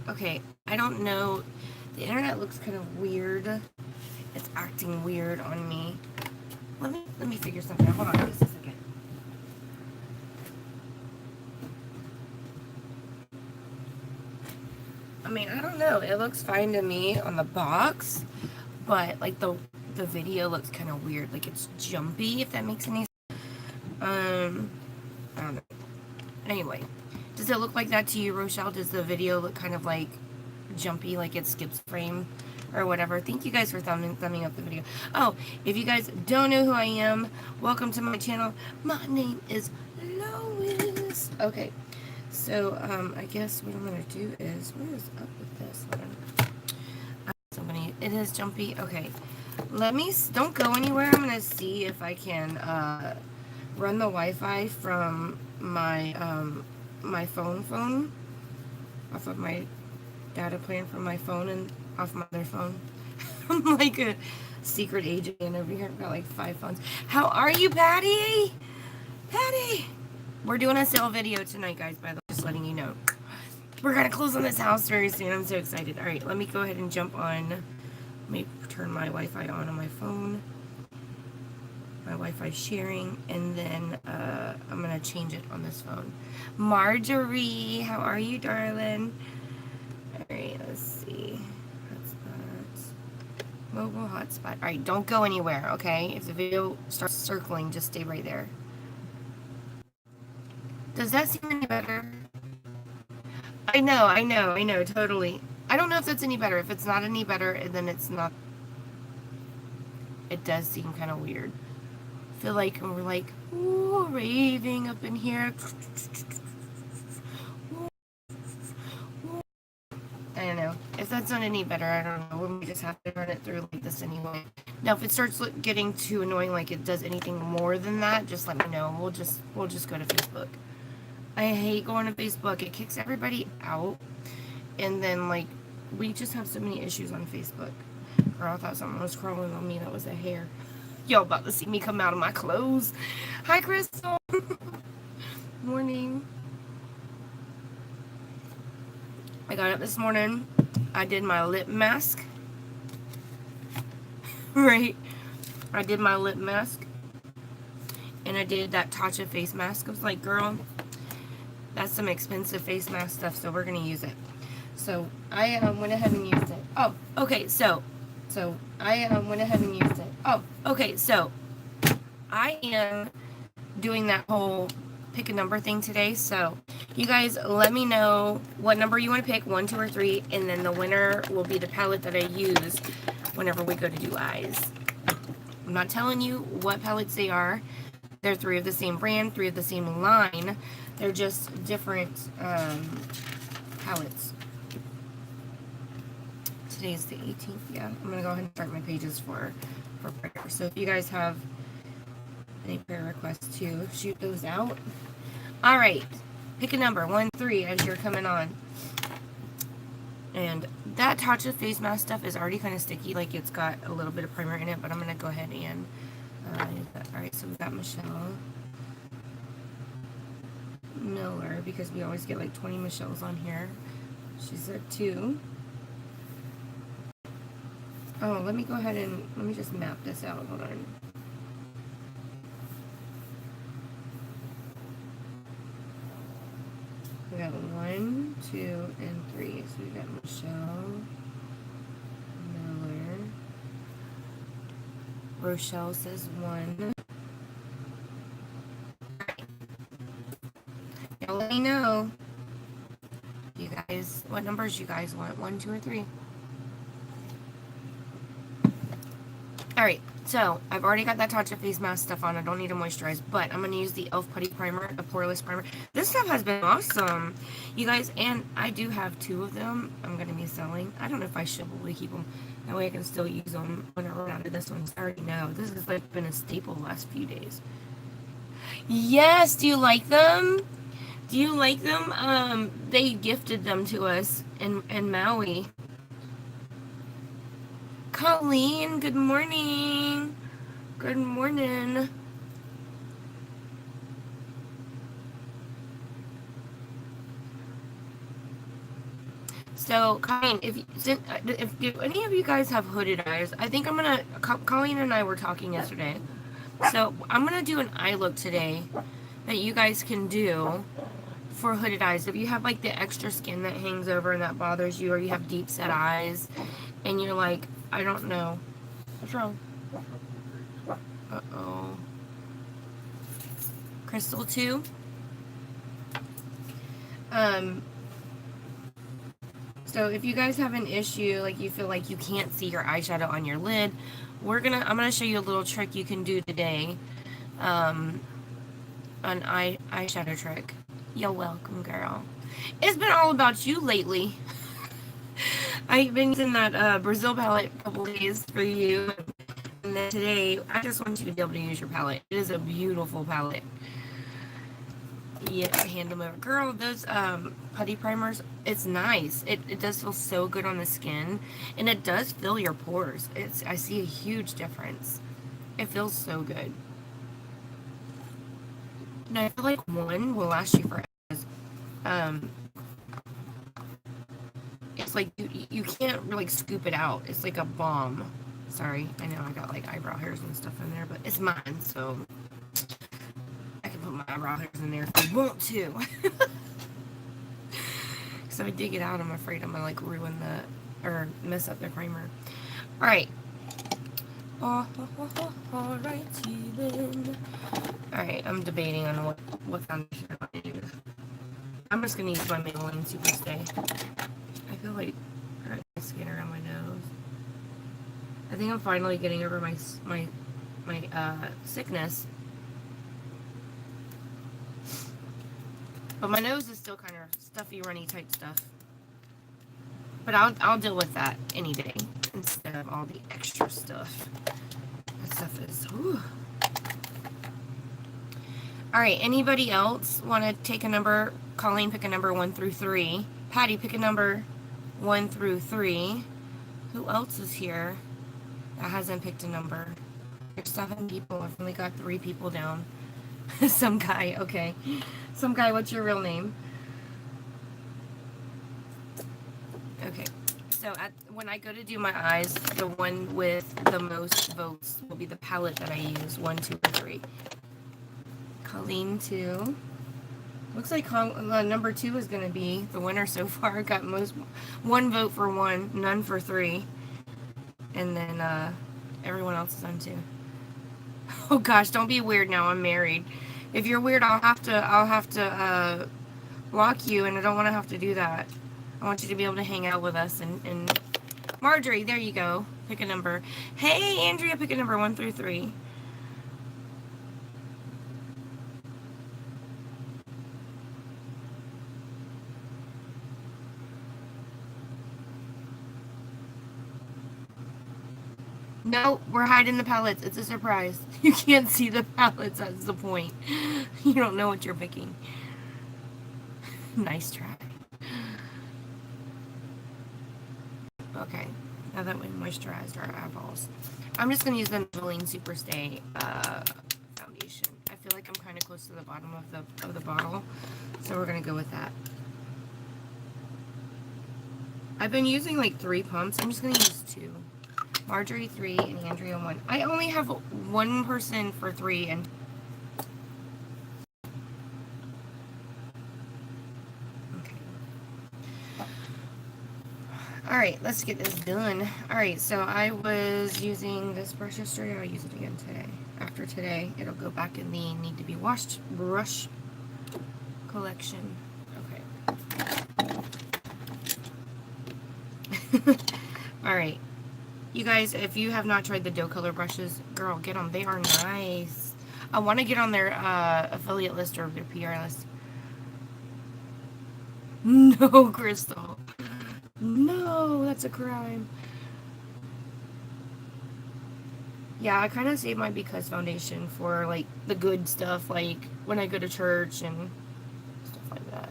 Okay, I don't know. The internet looks kind of weird. It's acting weird on me. Let me figure something out. Hold on just a second. I mean, I don't know. It looks fine to me on the box, but like the video looks kind of weird. Like it's jumpy, if that makes any sense. I don't know. Anyway, does it look like that to you, Rochelle? Does the video look kind of like jumpy, like it skips frame or whatever? Thank you guys for thumbing up the video. Oh, if you guys don't know who I am, welcome to my channel. My name is Lois. Okay, so I guess what I'm gonna do is, what is up with this one? Somebody, it is jumpy. Okay, don't go anywhere. I'm gonna see if I can run the Wi-Fi from my my phone off of my data plan from my phone and off my other phone. I'm like a secret agent over here. I've got like 5 phones. How are you, Patty? Patty! We're doing a sale video tonight, guys, by the way, just letting you know. We're gonna close on this house very soon. I'm so excited. Alright, let me go ahead and jump on. Let me turn my Wi-Fi on my phone. My Wi-Fi sharing, and then I'm gonna change it on this phone. Marjorie, how are you, darling? Alright, let's see. Hotspots. Mobile hotspot. Alright, don't go anywhere, okay? If the video starts circling, just stay right there. Does that seem any better? I know, totally. I don't know if that's any better. If it's not any better, then it's not. It does seem kind of weird. I feel like we're like, ooh, raving up in here. I don't know. If that's not any better, I don't know. We might just have to run it through like this anyway. Now, if it starts getting too annoying, like it does anything more than that, just let me know. We'll just go to Facebook. I hate going to Facebook. It kicks everybody out, and then like we just have so many issues on Facebook. Girl, I thought something was crawling on me. That was a hair. Y'all about to see me come out of my clothes. Hi, Crystal. Morning. I got up this morning. I did my lip mask. Right. I did my lip mask. And I did that Tatcha face mask. I was like, girl, that's some expensive face mask stuff, so we're going to use it. So I went ahead and used it. Oh, okay. So I went ahead and used it. Oh, okay. So I am doing that whole pick a number thing today. So you guys let me know what number you want to pick, 1, 2, or 3, and then the winner will be the palette that I use whenever we go to do eyes. I'm not telling you what palettes they are. They're 3 of the same brand, 3 of the same line. They're just different palettes. Today's the 18th. Yeah, I'm gonna go ahead and start my pages for prayer. So if you guys have any prayer requests too, shoot those out. All right, pick a number, 1, 3, as you're coming on. And that Tatcha face mask stuff is already kind of sticky, like it's got a little bit of primer in it, but I'm gonna go ahead and use that. All right, so we've got Michelle Miller, because we always get like 20 Michelles on here. She's at 2. Oh, let me go ahead and let me just map this out. Hold on. We got 1, 2, and 3. So we got Michelle Miller. Rochelle says 1. Y'all let me know. You guys, what numbers you guys want? 1, 2, or 3? Alright, so I've already got that Tatcha face mask stuff on. I don't need to moisturize, but I'm going to use the e.l.f. Putty Primer, the Poreless Primer. This stuff has been awesome, you guys, and I do have 2 of them I'm going to be selling. I don't know if I should probably keep them. That way I can still use them when I run out of this one. I already know. This has like been a staple the last few days. Yes, do you like them? Do you like them? They gifted them to us in Maui. Colleen, good morning. Good morning. So, Colleen, if do any of you guys have hooded eyes, I think I'm gonna. Colleen and I were talking yesterday, so I'm gonna do an eye look today that you guys can do for hooded eyes. If you have like the extra skin that hangs over and that bothers you, or you have deep set eyes, and you're like, I don't know, what's wrong? Uh-oh. Crystal 2. So if you guys have an issue, like you feel like you can't see your eyeshadow on your lid, I'm gonna show you a little trick you can do today. An eyeshadow trick. You're welcome, girl. It's been all about you lately. I've been using that Brazil palette a couple days for you. And then today, I just want you to be able to use your palette. It is a beautiful palette. Yeah, hand them over. Girl, those putty primers, it's nice. It does feel so good on the skin. And it does fill your pores. I see a huge difference. It feels so good. And I feel like one will last you forever. It's like you can't really scoop it out. It's like a balm. Sorry, I know I got like eyebrow hairs and stuff in there, but it's mine, so I can put my eyebrow hairs in there if I want to. So I dig it out, I'm afraid I'm gonna like ruin or mess up the primer. Alright. Alrighty then. Alright, I'm debating on what foundation I'm gonna use. I'm just gonna use my Maybelline Superstay. I feel like I got my skin around my nose. I think I'm finally getting over my sickness. But my nose is still kind of stuffy, runny type stuff. But I'll deal with that any day instead of all the extra stuff. That stuff is. Whew. All right. Anybody else want to take a number? Colleen, pick a number 1 through 3. Patty, pick a number 1 through 3. Who else is here that hasn't picked a number? There's 7 people. I've only got 3 people down. Some guy. Okay. Some guy. What's your real name? Okay. So when I go to do my eyes, the one with the most votes will be the palette that I use. 1, 2, or 3. Colleen 2. Looks like number 2 is going to be the winner so far. Got 1 vote for 1, none for 3. And then everyone else is on 2. Oh gosh, don't be weird now. I'm married. If you're weird, I'll have to block you, and I don't want to have to do that. I want you to be able to hang out with us. And Marjorie, there you go. Pick a number. Hey, Andrea, pick a number 1 through 3. No, we're hiding the palettes. It's a surprise. You can't see the palettes. That's the point. You don't know what you're picking. Nice try. Okay. Now that we moisturized our eyeballs, I'm just going to use the Maybelline Superstay foundation. I feel like I'm kind of close to the bottom of the bottle, so we're going to go with that. I've been using like 3 pumps. I'm just going to use 2. Marjorie 3 and Andrea 1. I only have 1 person for 3 and okay. Alright, let's get this done. Alright, so I was using this brush yesterday. I'll use it again today. After today, it'll go back in the need to be washed brush collection. Okay. Alright. You guys, if you have not tried the dough color brushes, girl, get them. They are nice. I want to get on their affiliate list or their PR list. No, Crystal. No, that's a crime. Yeah, I kind of save my Because foundation for, like, the good stuff, like, when I go to church and stuff like that.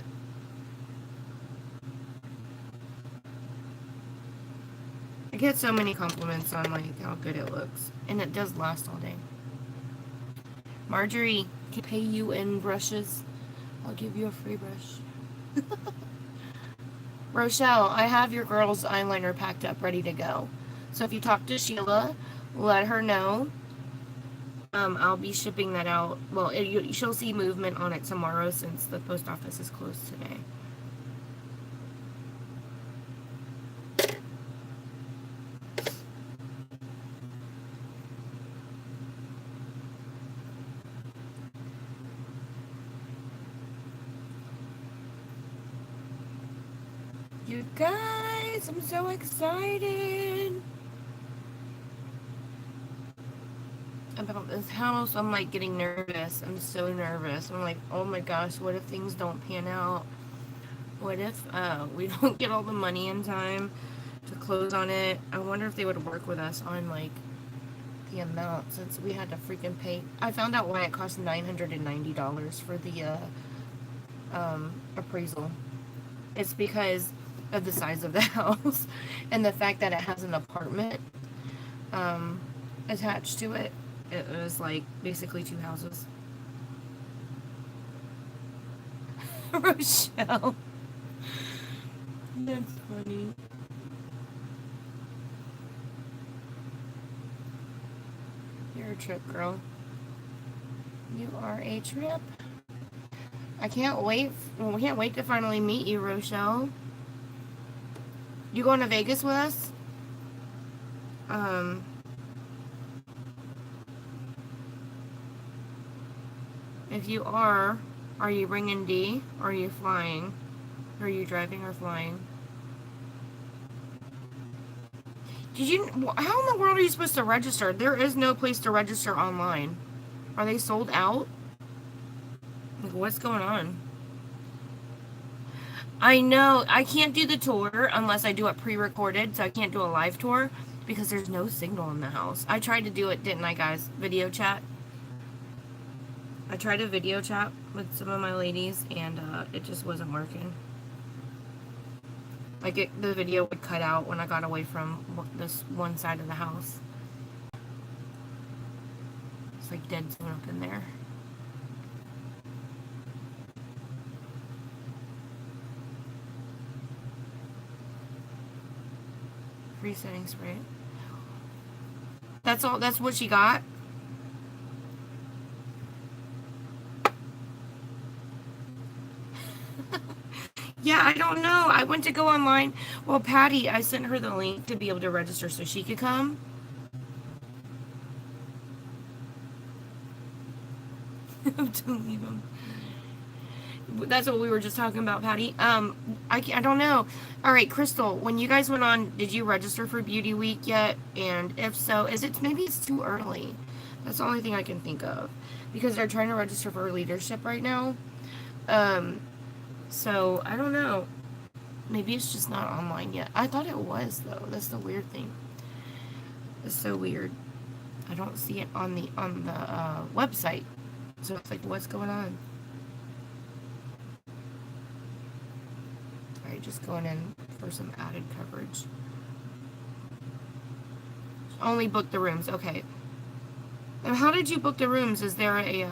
I get so many compliments on, like, how good it looks. And it does last all day. Marjorie, can I pay you in brushes? I'll give you a free brush. Rochelle, I have your girl's eyeliner packed up, ready to go. So if you talk to Sheila, let her know. I'll be shipping that out. Well, she'll see movement on it tomorrow since the post office is closed today. You guys, I'm so excited about this house. I'm like getting nervous. I'm so nervous. I'm like, oh my gosh, what if things don't pan out? What if we don't get all the money in time to close on it? I wonder if they would work with us on like the amount, since we had to freaking pay. I found out why it cost $990 for the appraisal. It's because of the size of the house and the fact that it has an apartment attached to it. It was like basically 2 houses. Rochelle. That's funny. You're a trip, girl. You are a trip. I can't wait. We can't wait to finally meet you, Rochelle. You going to Vegas with us? If you are you bringing D? Or are you flying? Are you driving or flying? How in the world are you supposed to register? There is no place to register online. Are they sold out? Like, what's going on? I know. I can't do the tour unless I do it pre-recorded, so I can't do a live tour because there's no signal in the house. I tried to do it, didn't I, guys? Video chat. I tried a video chat with some of my ladies, and it just wasn't working. Like, the video would cut out when I got away from this one side of the house. It's like dead zone up in there. Resetting spray. That's all. That's what she got. Yeah, I don't know. I went to go online. Well, Patty, I sent her the link to be able to register so she could come. To leave him. That's what we were just talking about, Patty. I don't know. All right, Crystal, when you guys went on, did you register for Beauty Week yet? And if so, maybe it's too early. That's the only thing I can think of, because they're trying to register for leadership right now. So I don't know. Maybe it's just not online yet. I thought it was, though. That's the weird thing. It's so weird. I don't see it on the website. So it's like, what's going on? Alright, just going in for some added coverage. Only book the rooms. Okay. And how did you book the rooms? Is there a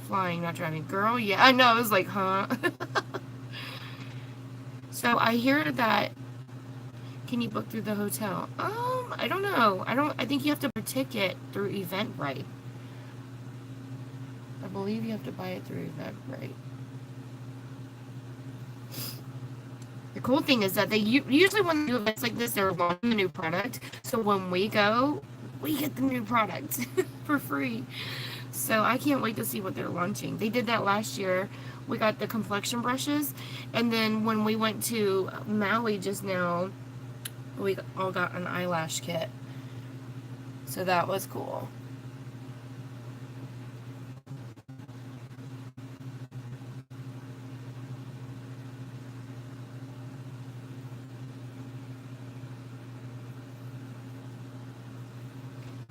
flying, not driving girl? Yeah, I know. I was like, huh? So I hear that. Can you book through the hotel? I don't know. I think you have to buy a ticket through Eventbrite. I believe you have to buy it through Eventbrite. The cool thing is that they usually, when they do events like this, they're launching a new product. So when we go, we get the new product for free. So I can't wait to see what they're launching. They did that last year. We got the complexion brushes. And then when we went to Maui just now, we all got an eyelash kit. So that was cool.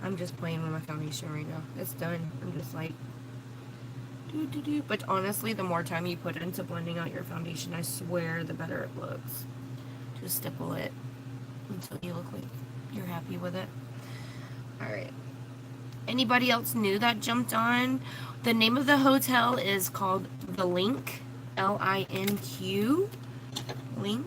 I'm just playing with my foundation right now. It's done. I'm just like, do. But honestly, the more time you put into blending out your foundation, I swear, the better it looks. Just stipple it until you look like you're happy with it. Alright. Anybody else new that jumped on? The name of the hotel is called The Link. L-I-N-Q. Link.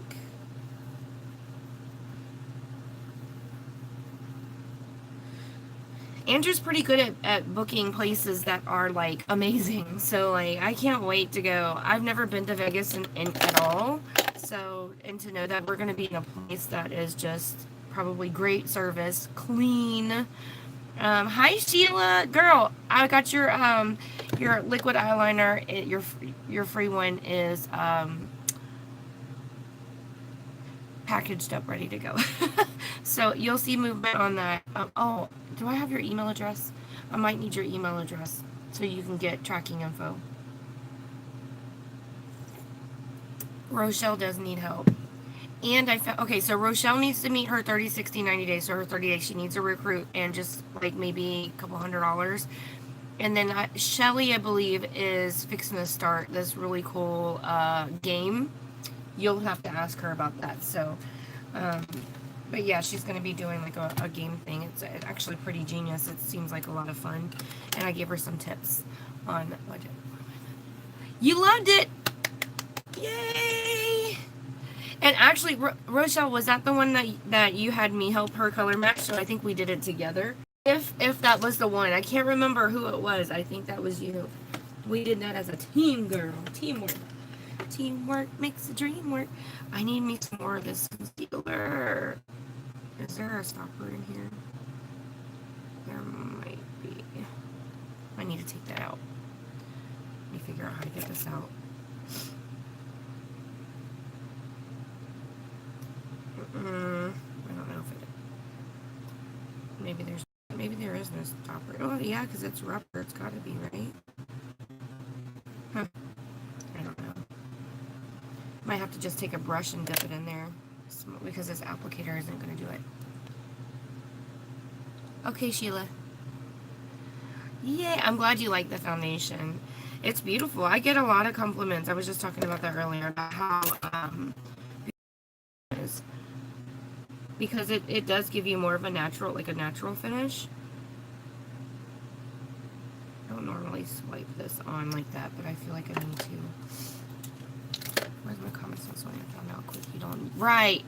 Andrew's pretty good at booking places that are like amazing. So like I can't wait to go. I've never been to Vegas in at all. So, and to know that we're going to be in a place that is just probably great service, clean. Hi Sheila, girl. I got your liquid eyeliner. Your free one is packaged up, ready to go. So you'll see movement on that. Oh, do I have your email address? I might need your email address so you can get tracking info. Rochelle does need help. And I found, okay, so Rochelle needs to meet her 30, 60, 90 days. So her 30 days, she needs a recruit and just like maybe a couple $100. And then Shelly, I believe, is fixing to start this really cool game. You'll have to ask her about that. So, but yeah, she's going to be doing like a game thing. It's actually pretty genius. It seems like a lot of fun. And I gave her some tips on what. You loved it! Yay! And actually, Rochelle, was that the one that you had me help her color match? So I think we did it together. If that was the one. I can't remember who it was. I think that was you. We did that as a team, girl. Teamwork. Teamwork makes the dream work. I need me some more of this concealer. Is there a stopper in here? There might be. I need to take that out. Let me figure out how to get this out. I don't know if it. Maybe there is no stopper. Oh yeah, because it's rubber. It's got to be, right? Huh. I don't know. Might have to just take a brush and dip it in there because this applicator isn't going to do it. Okay, Sheila. Yeah, I'm glad you like the foundation. It's beautiful. I get a lot of compliments. I was just talking about that earlier about how it is. Because it does give you more of a natural, like a natural finish. I don't normally swipe this on like that, but I feel like I need to. Where's my comments on Sonia? I found out quick you don't. Right.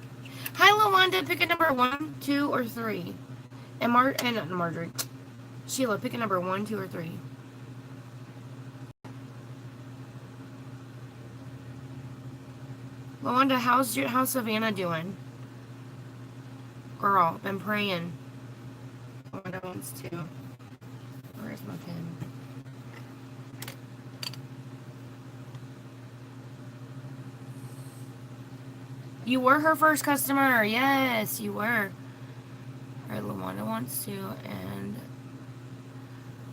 Hi, Lawanda. Pick a number 1, 2, or 3. And Marjorie. Sheila, pick a number 1, 2, or 3. Lawanda, how's Savannah doing? Girl, been praying. Lawanda wants to. Where's my pen? You were her first customer. Yes, you were. Alright, Lawanda wants 2, and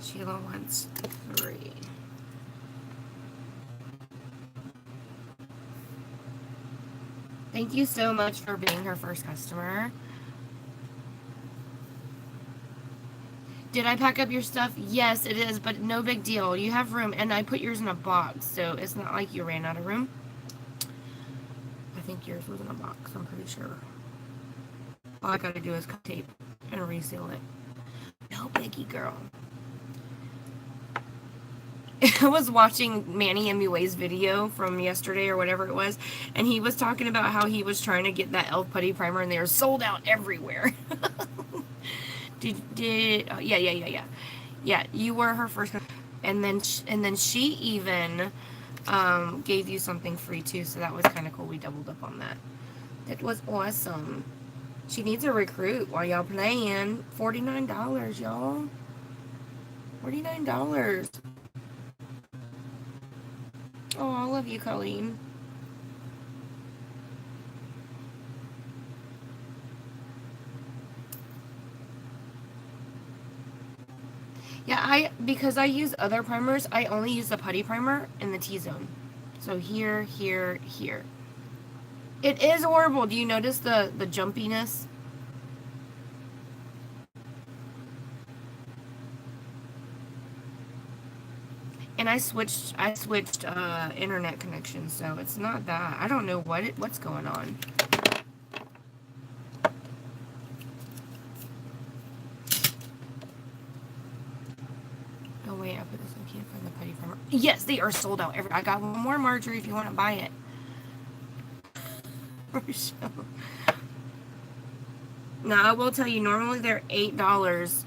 Sheila wants 3. Thank you so much for being her first customer. Did I pack up your stuff? Yes, it is, but no big deal. You have room, and I put yours in a box, so it's not like you ran out of room. I think yours was in a box, I'm pretty sure. All I gotta do is cut tape and reseal it. No biggie, girl. I was watching Manny MUA's video from yesterday or whatever it was, and he was talking about how he was trying to get that e.l.f. putty primer, and they were sold out everywhere. Yeah, you were her first, and then she even gave you something free too, so that was kind of cool. We doubled up on that. That was awesome. She needs a recruit while y'all playing. $49, y'all. $49. Oh, I love you, Colleen. Yeah, because I use other primers, I only use the putty primer in the T-zone. So here, here, here. It is horrible. Do you notice the jumpiness? And I switched internet connection, so it's not that. I don't know what's going on. Oh wait, I put this. I can't find the putty primer. Yes, they are sold out. I got one more, Marjorie, if you want to buy it. Now I will tell you, normally they're $8,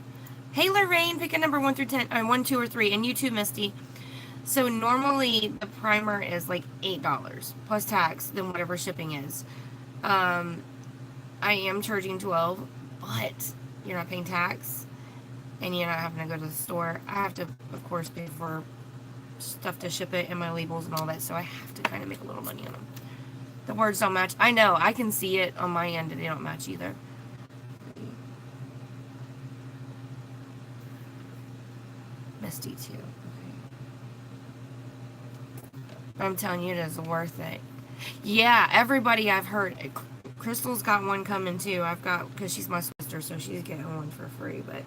Hey, Lorraine, pick a number 1 through 10, 1, 2, or 3, and you too, Misty. So normally the primer is like $8 plus tax, then whatever shipping is. I am charging 12, but you're not paying tax, and you're not having to go to the store. I have to, of course, pay for stuff to ship it and my labels and all that, so I have to kind of make a little money on them. The words don't match. I know, I can see it on my end, and they don't match either. Misty too. Okay. I'm telling you, it is worth it. Yeah, everybody I've heard. Crystal's got one coming too. I've got, because she's my sister, so she's getting one for free, but.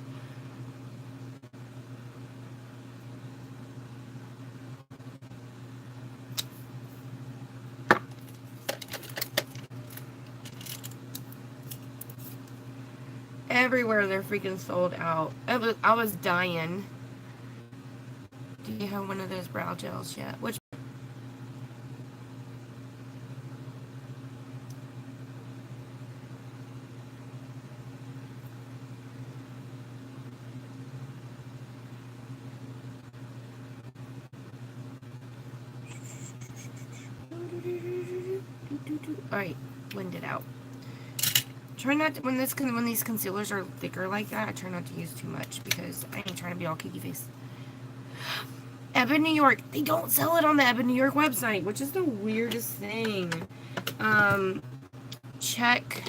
Everywhere they're freaking sold out. I was dying. Do you have one of those brow gels yet? Which? Alright, blend it out. Try not to, when these concealers are thicker like that, I try not to use too much because I ain't trying to be all kiki face. Ebon New York, they don't sell it on the Ebon New York website, which is the weirdest thing. Check.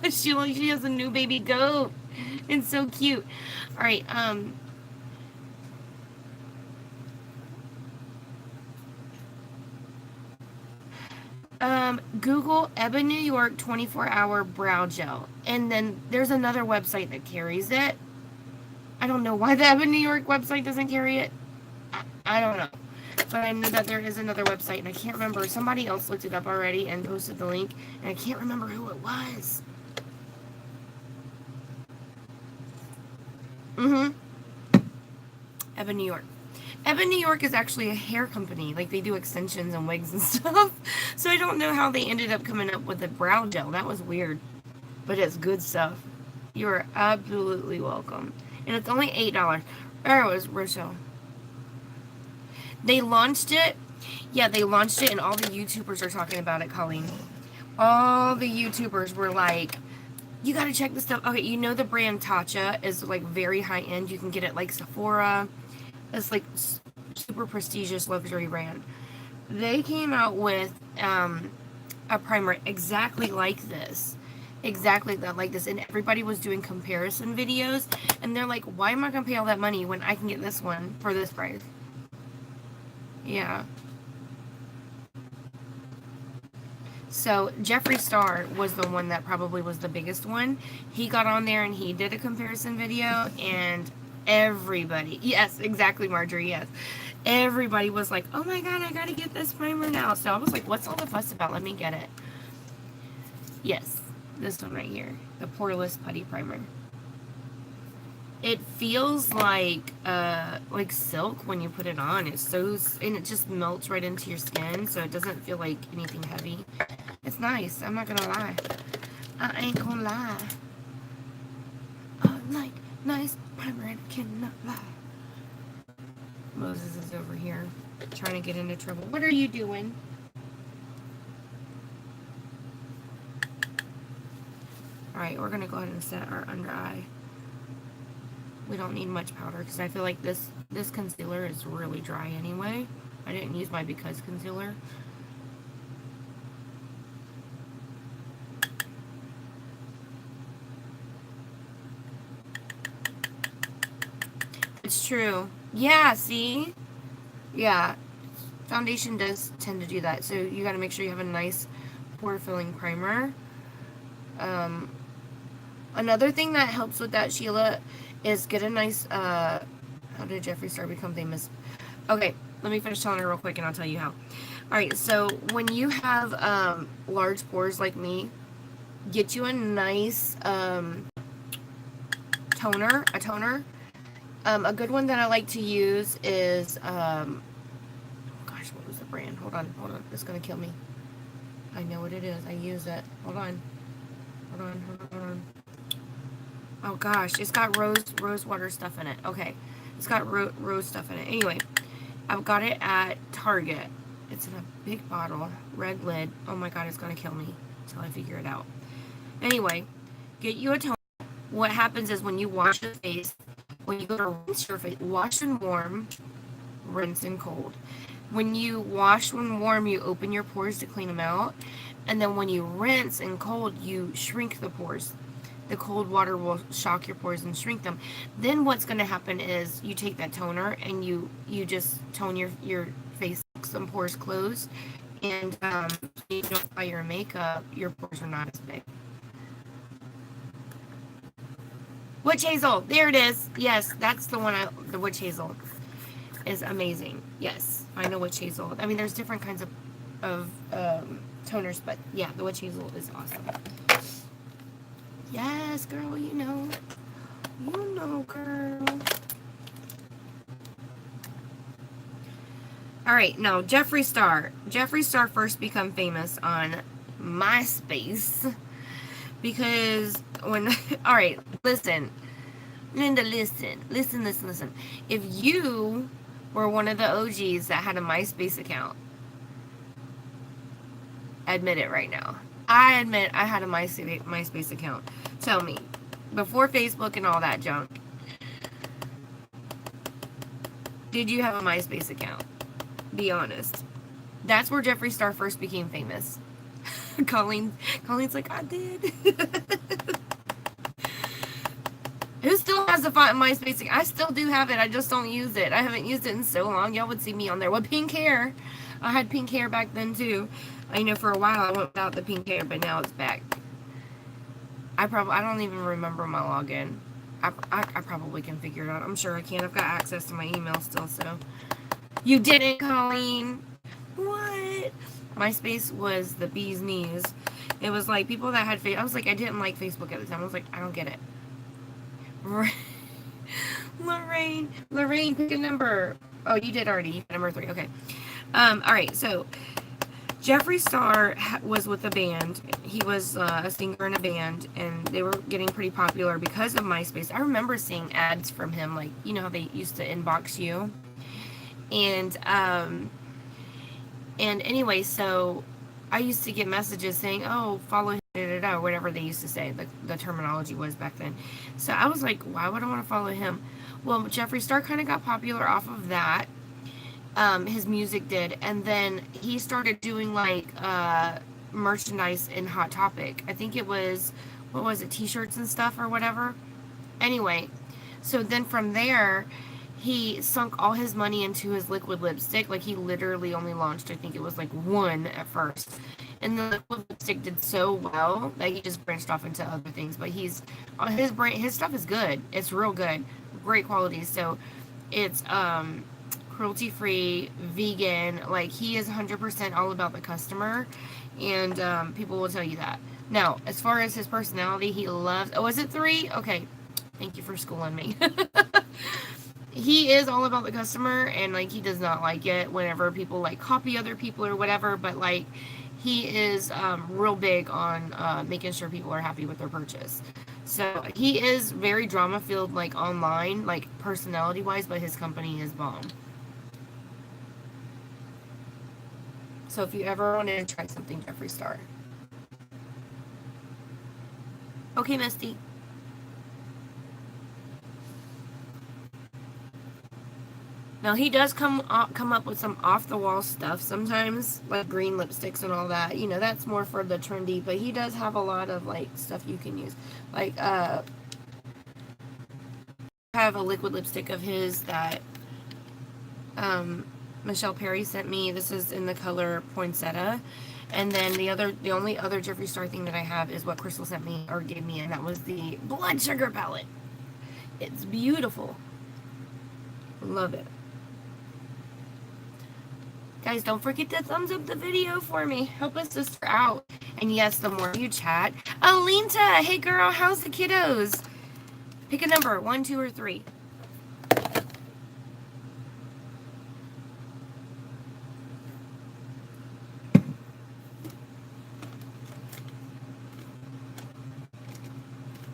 she has a new baby goat. It's so cute. All right. Google Ebon New York 24-hour brow gel, and then there's another website that carries it. I don't know why the Ebon New York website doesn't carry it. I don't know, but I know that there is another website, and I can't remember. Somebody else looked it up already and posted the link, and I can't remember who it was. Ebon New York. Ebon New York is actually a hair company. Like, they do extensions and wigs and stuff. So I don't know how they ended up coming up with a brow gel. That was weird. But it's good stuff. You are absolutely welcome. And it's only $8. There it was, Rochelle. They launched it. Yeah, they launched it, and all the YouTubers are talking about it, Colleen. All the YouTubers were like, you gotta check this stuff. Okay, you know the brand Tatcha is like very high end. You can get it like Sephora. It's like super prestigious luxury brand. They came out with a primer exactly like this. Exactly like this. And everybody was doing comparison videos. And they're like, why am I going to pay all that money when I can get this one for this price? Yeah. So Jeffree Star was the one that probably was the biggest one. He got on there and he did a comparison video, and everybody, yes, exactly, Marjorie, yes, everybody was like, oh my god, I gotta get this primer now. So I was like, what's all the fuss about? Let me get it. Yes, this one right here, the Poreless Putty Primer. It feels like silk when you put it on. It's so, and it just melts right into your skin, so it doesn't feel like anything heavy. It's nice. I'm not gonna lie. I ain't gonna lie. I like nice primer and cannot lie. Moses is over here trying to get into trouble. What are you doing? Alright, we're gonna go ahead and set our under eye. We don't need much powder because I feel like this concealer is really dry anyway. I didn't use my Because concealer. It's true. Yeah, see? Yeah. Foundation does tend to do that. So you got to make sure you have a nice pore filling primer. Another thing that helps with that, Sheila, is get a nice, how did Jeffree Star become famous? Okay, let me finish telling her real quick and I'll tell you how. Alright, so when you have large pores like me, get you a nice toner. A good one that I like to use is, gosh, what was the brand? Hold on, it's gonna kill me. I know what it is, I use it. Hold on. Oh gosh, it's got rose water stuff in it. Okay, it's got rose stuff in it. Anyway, I've got it at Target. It's in a big bottle, red lid. Oh my god, it's gonna kill me until I figure it out. Anyway, get you a toner. What happens is when you wash your face, when you go to rinse your face, wash and warm, rinse and cold. When you wash when warm, you open your pores to clean them out. And then when you rinse and cold, you shrink the pores. The cold water will shock your pores and shrink them. Then what's going to happen is you take that toner and you just tone your face, some pores closed, and you don't apply your makeup, your pores are not as big. Witch hazel, there it is. Yes, that's the one. The witch hazel is amazing. Yes, I know witch hazel. I mean, there's different kinds of toners, but yeah, the witch hazel is awesome. Yes, girl, you know, girl. All right, now Jeffree Star. Jeffree Star first became famous on MySpace because when, all right, listen, Linda, listen. If you were one of the OGs that had a MySpace account, admit it right now. I admit I had a MySpace account. Tell me, before Facebook and all that junk, did you have a MySpace account? Be honest. That's where Jeffree Star first became famous. Colleen's like, I did. Who still has a MySpace account? I still do have it. I just don't use it. I haven't used it in so long. Y'all would see me on there with pink hair. I had pink hair back then too. I know for a while I went without the pink hair, but now it's back. I don't even remember my login. I probably can figure it out. I'm sure I can. I've got access to my email still, so. You didn't, Colleen. What? MySpace was the bee's knees. It was like people that had I was like, I didn't like Facebook at the time. I was like, I don't get it. Lorraine, pick a number. Oh, you did already. Number 3. Okay. All right. So Jeffree Star was with a band. He was a singer in a band, and they were getting pretty popular because of MySpace. I remember seeing ads from him, like, you know how they used to inbox you, and anyway, so I used to get messages saying, "Oh, follow him," or whatever they used to say. The terminology was back then. So I was like, why would I want to follow him? Well, Jeffree Star kind of got popular off of that. His music did, and then he started doing like merchandise in Hot Topic. I think it was, what was it, t-shirts and stuff or whatever. Anyway, so then from there, he sunk all his money into his liquid lipstick. Like, he literally only launched, I think it was like 1 at first. And the liquid lipstick did so well that he just branched off into other things. But his stuff is good. It's real good. Great quality. So it's cruelty-free, vegan. Like, he is 100% all about the customer. And people will tell you that. Now, as far as his personality, he loves... Oh, is it 3? Okay. Thank you for schooling me. He is all about the customer, and like, he does not like it whenever people like copy other people or whatever, but like, he is real big on making sure people are happy with their purchase. So he is very drama filled, like online, like personality wise, but his company is bomb. So if you ever want to try something, Jeffree Star. Okay, Misty. Now, he does come up with some off-the-wall stuff sometimes, like green lipsticks and all that. You know, that's more for the trendy, but he does have a lot of, like, stuff you can use. Like, I have a liquid lipstick of his that Michelle Perry sent me. This is in the color Poinsettia. And then the only other Jeffree Star thing that I have is what Crystal sent me, or gave me, and that was the Blood Sugar palette. It's beautiful. Love it. Guys, don't forget to thumbs up the video for me. Help us sister out. And yes, the more you chat. Alinta, hey girl, how's the kiddos? Pick a number, 1, 2, or 3.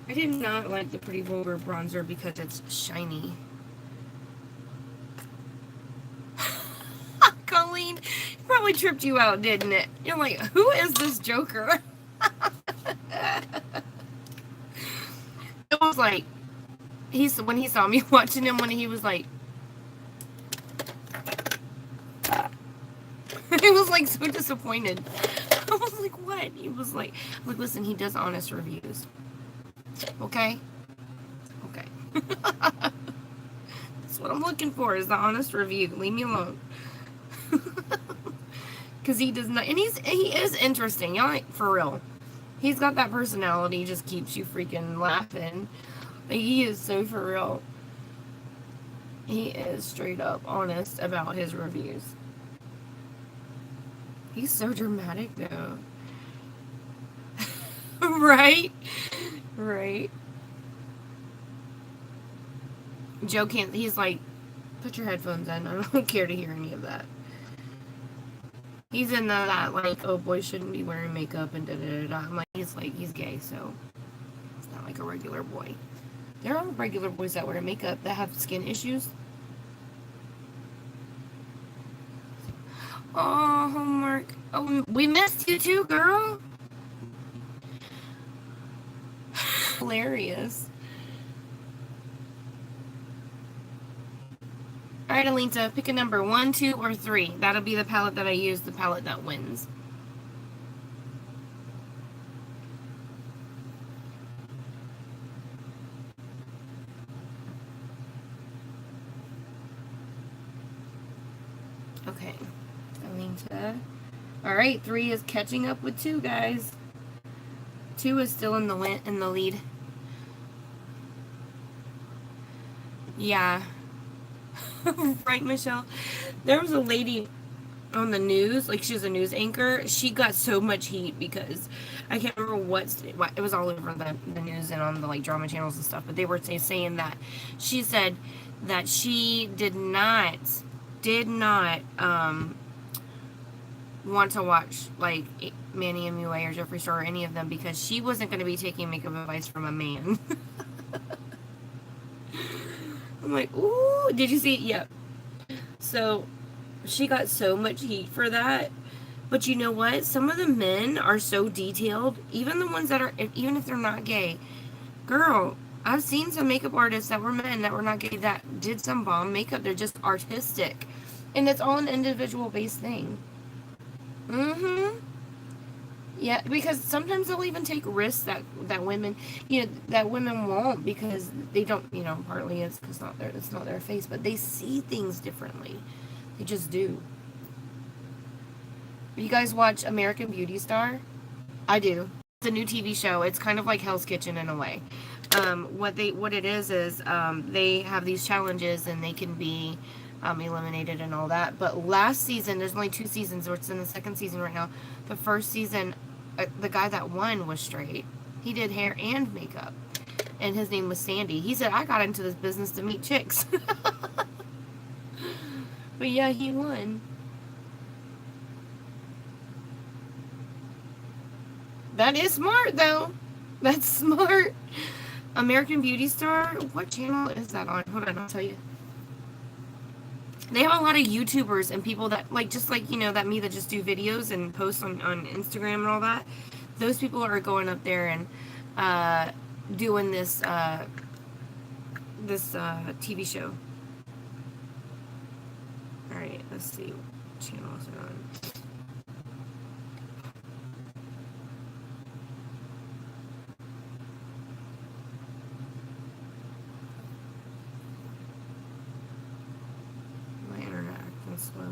I did not like the Pretty Vulgar bronzer because it's shiny. Colleen, probably tripped you out, didn't it? You're like, who is this Joker? It was like, when he saw me watching him, when he was like, he was like so disappointed. I was like, what? He was like, listen, he does honest reviews. Okay? Okay. That's what I'm looking for, is the honest review. Leave me alone. Because he does not, and he is interesting. Y'all, like, for real. He's got that personality, just keeps you freaking laughing. Like, he is so for real. He is straight up honest about his reviews. He's so dramatic, though. Right? Right. Joe can't, he's like, put your headphones in. I don't care to hear any of that. He's in that, like, oh, boys shouldn't be wearing makeup and da-da-da-da. I'm like, he's gay, so it's not like a regular boy. There are regular boys that wear makeup that have skin issues. Oh, homework. Oh, we missed you too, girl. Hilarious. Alright, Alita, pick a number. 1, 2, or 3. That'll be the palette that I use, the palette that wins. Okay. Alita. Alright, 3 is catching up with 2, guys. 2 is still in the lead. Yeah. Right, Michelle? There was a lady on the news, like, she was a news anchor. She got so much heat because I can't remember it was all over the news and on the, like, drama channels and stuff, but they were saying that she said that she did not want to watch, like, Manny MUA or Jeffree Star or any of them because she wasn't going to be taking makeup advice from a man. I'm like, ooh, did you see it? Yep. So, she got so much heat for that. But you know what? Some of the men are so detailed. Even the ones that are, even if they're not gay. Girl, I've seen some makeup artists that were men that were not gay that did some bomb makeup. They're just artistic. And it's all an individual-based thing. Mm-hmm. Yeah, because sometimes they'll even take risks that women, that women won't because they don't, partly it's because it's not their face, but they see things differently. They just do. You guys watch American Beauty Star? I do. It's a new TV show. It's kind of like Hell's Kitchen in a way. What it is they have these challenges and they can be eliminated and all that. But last season, there's only 2 seasons, or it's in the 2nd season right now. The first season, the guy that won was straight. He did hair and makeup. And his name was Sandy. He said, I got into this business to meet chicks. But yeah, he won. That is smart, though. That's smart. American Beauty Star? What channel is that on? Hold on, I'll tell you. They have a lot of YouTubers and people that, like, just like, that me that just do videos and post on Instagram and all that. Those people are going up there and doing this TV show. Alright, let's see what channels are on. My internet acting slow.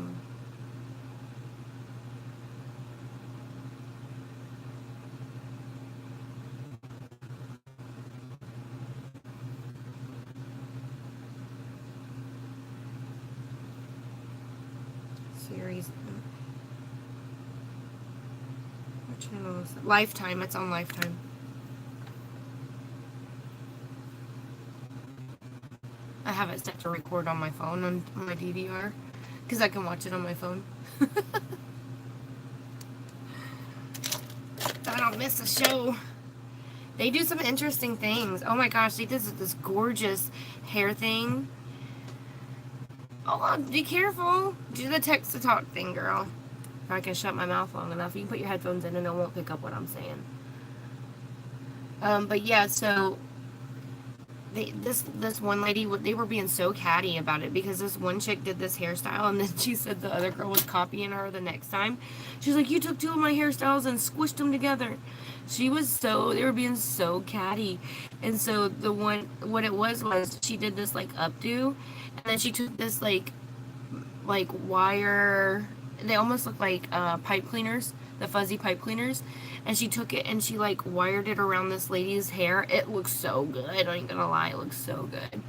Series. What channel is it? Lifetime. It's on Lifetime. I have it set to record on my phone on my DVR because I can watch it on my phone. I don't miss a show. They do some interesting things. Oh my gosh, they did this gorgeous hair thing. Oh, be careful. Do the text to talk thing, girl. If I can shut my mouth long enough, you can put your headphones in and it won't pick up what I'm saying. But yeah, so this one lady, they were being so catty about it because this one chick did this hairstyle and then she said the other girl was copying her the next time. She's like, you took two of my hairstyles and squished them together. They were being so catty. And so what it was she did this like updo, and then she took this like wire, they almost look like pipe cleaners, the fuzzy pipe cleaners, and she took it and she like wired it around this lady's hair. It looks so good, I ain't gonna lie, it looks so good.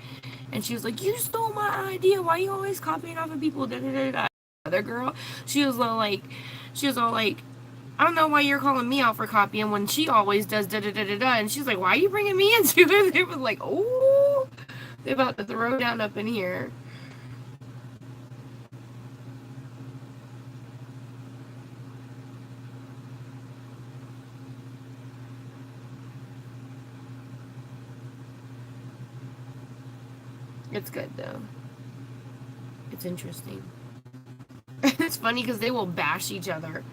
And she was like, you stole my idea, why are you always copying off of people, da da da da. Other girl, she was all like, I don't know why you're calling me out for copying when she always does da da da da da. And she's like, why are you bringing me into it? They was like, oh, they're about to throw down up in here. It's good though. It's interesting. It's funny because they will bash each other.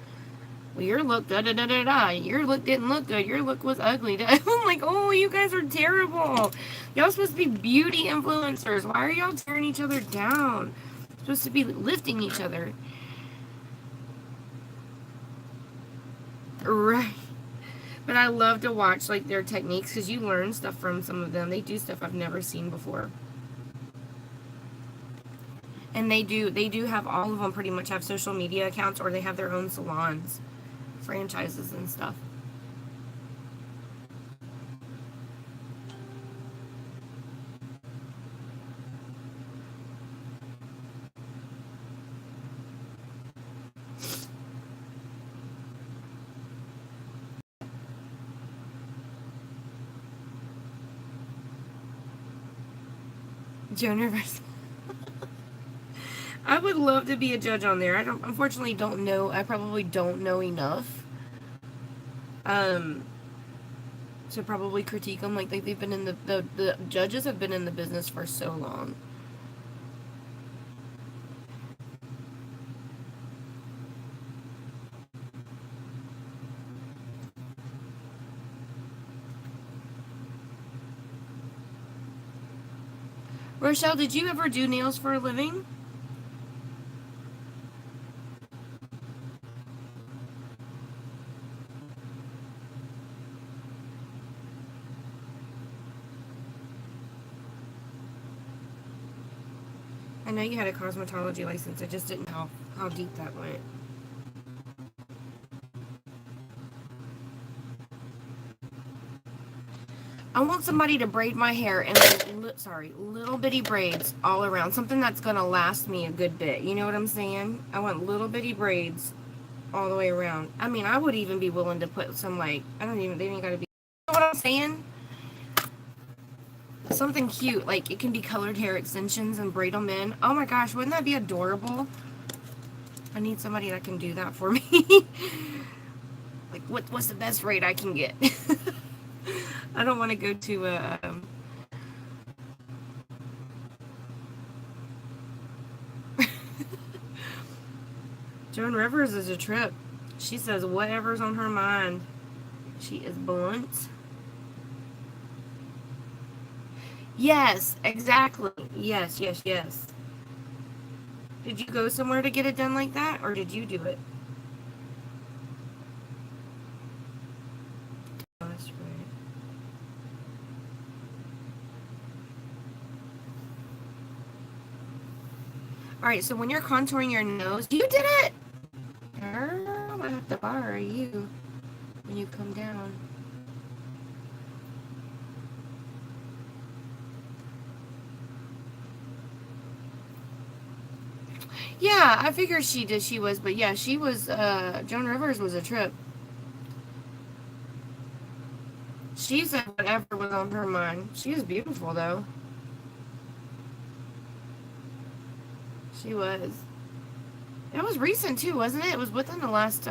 Well, your look, da da da da da. Your look didn't look good. Your look was ugly. I'm like, oh, you guys are terrible. Y'all supposed to be beauty influencers. Why are y'all tearing each other down? You're supposed to be lifting each other. Right. But I love to watch like their techniques because you learn stuff from some of them. They do stuff I've never seen before. And they do have, all of them pretty much have social media accounts, or they have their own salons, franchises and stuff. Joan Rivers. I would love to be a judge on there. Unfortunately don't know. I probably don't know enough. To probably critique them. Like they've been in the judges have been in the business for so long. Rochelle, did you ever do nails for a living? I know you had a cosmetology license. I just didn't know how deep that went. I want somebody to braid my hair and little bitty braids all around. Something that's going to last me a good bit. You know what I'm saying? I want little bitty braids all the way around. I mean, I would even be willing to put some like, they ain't got to be, you know what I'm saying? Something cute, like it can be colored hair extensions and braid them in. Oh my gosh, wouldn't that be adorable? I need somebody that can do that for me. Like, what's the best rate I can get? I don't want to go to a... Joan Rivers is a trip. She says whatever's on her mind. She is blunt. Yes, exactly. Yes, yes, yes. Did you go somewhere to get it done like that, or did you do it? Oh, that's right. Alright, so when you're contouring your nose, you did it! Girl, I have to borrow you when you come down. Yeah, I figured she was, but yeah, she was, Joan Rivers was a trip. She said whatever was on her mind. She was beautiful, though. She was. It was recent, too, wasn't it? It was within the last,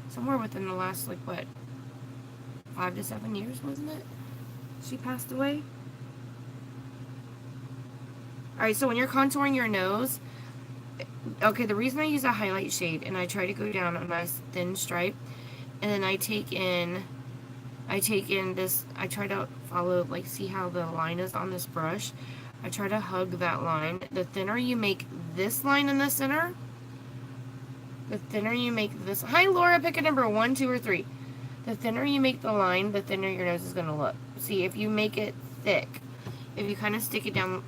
somewhere within the last, like, what, 5 to 7 years, wasn't it? She passed away. Alright, so when you're contouring your nose, okay, the reason I use a highlight shade and I try to go down a nice thin stripe, and then I take in this, I try to follow, like, see how the line is on this brush. I try to hug that line. The thinner you make this line in the center, the thinner you make this. Hi, Laura, pick a number 1, 2, or 3. The thinner you make the line, the thinner your nose is going to look. See, if you make it thick, if you kind of stick it down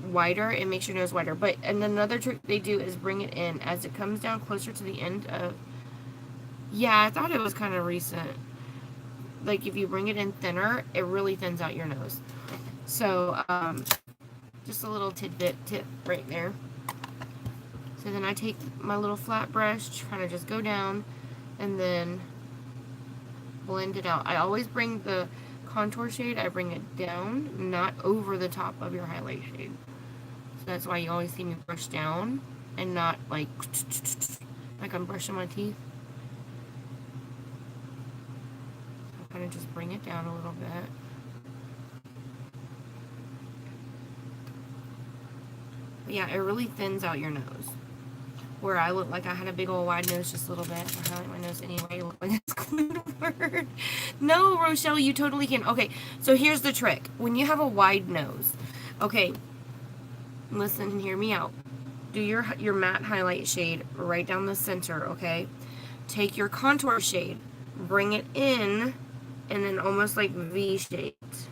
wider, it makes your nose wider. But, and another trick they do is bring it in as it comes down closer to the end of, yeah, I thought it was kind of recent. Like, if you bring it in thinner, it really thins out your nose. So, just a little tip right there. So then I take my little flat brush, kind of just go down, and then blend it out. I always bring the contour shade, I bring it down, not over the top of your highlight shade. So that's why you always see me brush down, and not like I'm brushing my teeth. So kind of just bring it down a little bit. But yeah, it really thins out your nose. Where I look like I had a big old wide nose just a little bit. I highlight my nose anyway. Look like it's Squidward. No, Rochelle, you totally can. Okay, so here's the trick. When you have a wide nose, okay, listen and hear me out. Do your matte highlight shade right down the center, okay? Take your contour shade, bring it in, and then almost like V-shaped.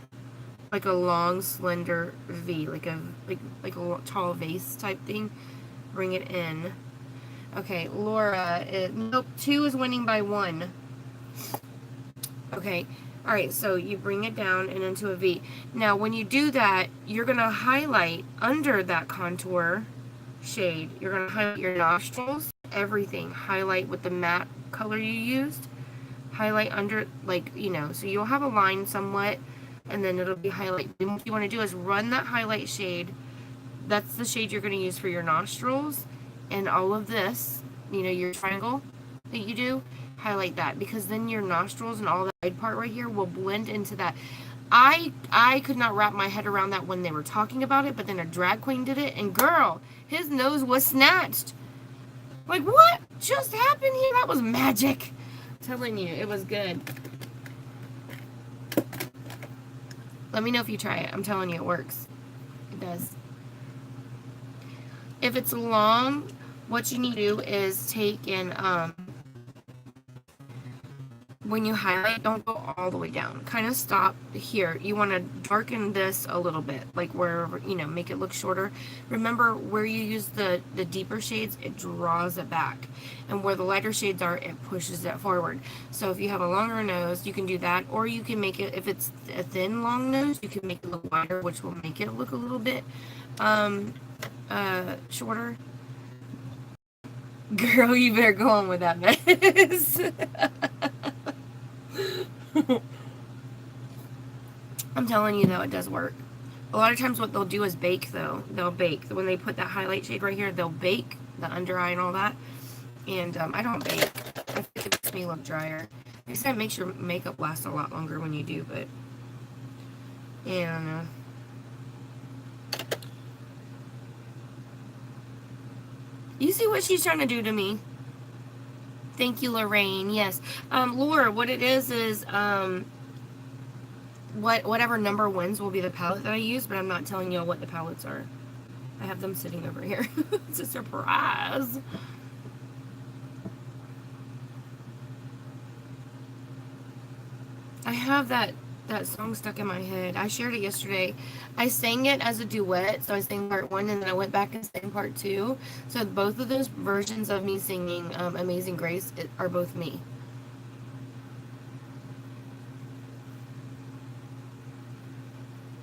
Like a long, slender V, like a tall vase type thing. Bring it in. Okay, Laura, nope, 2 is winning by 1. Okay, alright, so you bring it down and into a V. Now, when you do that, you're going to highlight under that contour shade. You're going to highlight your nostrils, everything. Highlight with the matte color you used. Highlight under, like, you know, so you'll have a line somewhat, and then it'll be highlight. And what you want to do is run that highlight shade. That's the shade you're going to use for your nostrils. And all of this, you know, your triangle that you do, highlight that. Because then your nostrils and all that side part right here will blend into that. I could not wrap my head around that when they were talking about it, but then a drag queen did it. And girl, his nose was snatched. Like, what just happened here? That was magic. I'm telling you, it was good. Let me know if you try it. I'm telling you, it works. It does. If it's long, what you need to do is take in, when you highlight, don't go all the way down. Kind of stop here. You want to darken this a little bit, like wherever, you know, make it look shorter. Remember, where you use the deeper shades, it draws it back. And where the lighter shades are, it pushes it forward. So if you have a longer nose, you can do that. Or you can make it, if it's a thin, long nose, you can make it look wider, which will make it look a little bit shorter. Girl, you better go on with that mess. I'm telling you, though, it does work. A lot of times what they'll do is bake, though. They'll bake. When they put that highlight shade right here, they'll bake the under eye and all that. And I don't bake. I think it makes me look drier. I guess that makes your makeup last a lot longer when you do, but yeah, I don't know. You see what she's trying to do to me? Thank you, Lorraine. Yes. Laura, what it is whatever number wins will be the palette that I use, but I'm not telling y'all what the palettes are. I have them sitting over here. It's a surprise. I have that song stuck in my head. I shared it yesterday. I sang it as a duet, so I sang part 1 and then I went back and sang part 2. So both of those versions of me singing Amazing Grace are both me.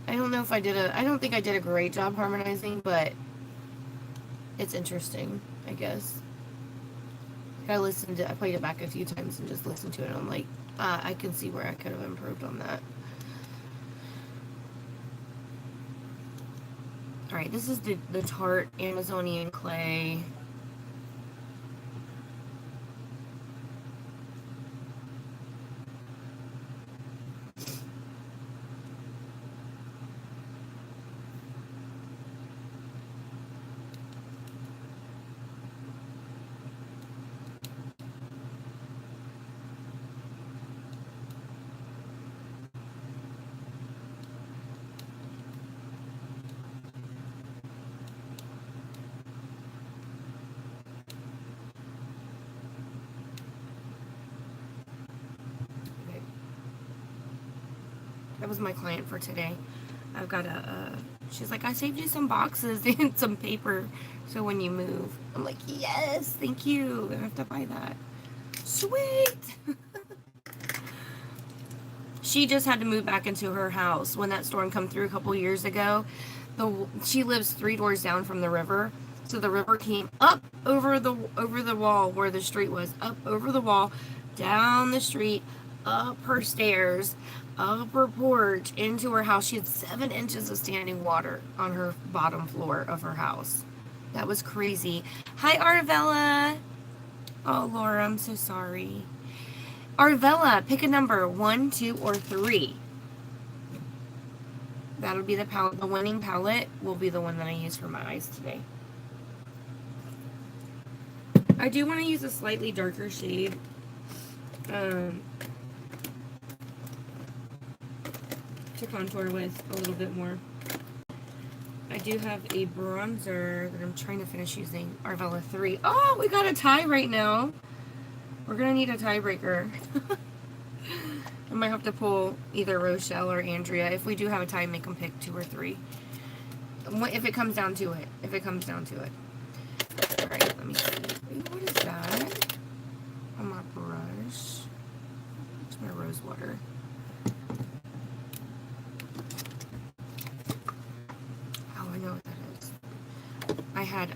I don't know if I don't think I did a great job harmonizing, but it's interesting, I guess. I played it back a few times and just listened to it, and I'm like, I can see where I could have improved on that. Alright, this is the Tarte Amazonian Clay. That was my client for today. I've got she's like, I saved you some boxes and some paper so when you move. I'm like, yes, thank you. I have to buy that. Sweet. She just had to move back into her house when that storm come through a couple years ago. She lives 3 doors down from the river. So the river came up over the wall where the street was, up over the wall, down the street, up her stairs, up her porch, into her house. She had 7 inches of standing water on her bottom floor of her house. That was crazy. Hi, Arvella. Oh, Laura, I'm so sorry. Arvella, pick a number, 1, 2, or 3. That'll be the palette. The winning palette will be the one that I use for my eyes today. I do want to use a slightly darker shade. To contour with a little bit more. I do have a bronzer that I'm trying to finish using, Arvella 3. Oh, we got a tie right now. We're going to need a tiebreaker. I might have to pull either Rochelle or Andrea. If we do have a tie, make them pick 2 or 3. If it comes down to it. If it comes down to it. Alright, let me see. Ooh, what is that? On my brush. It's my rose water. Oh, I know what that is. I had,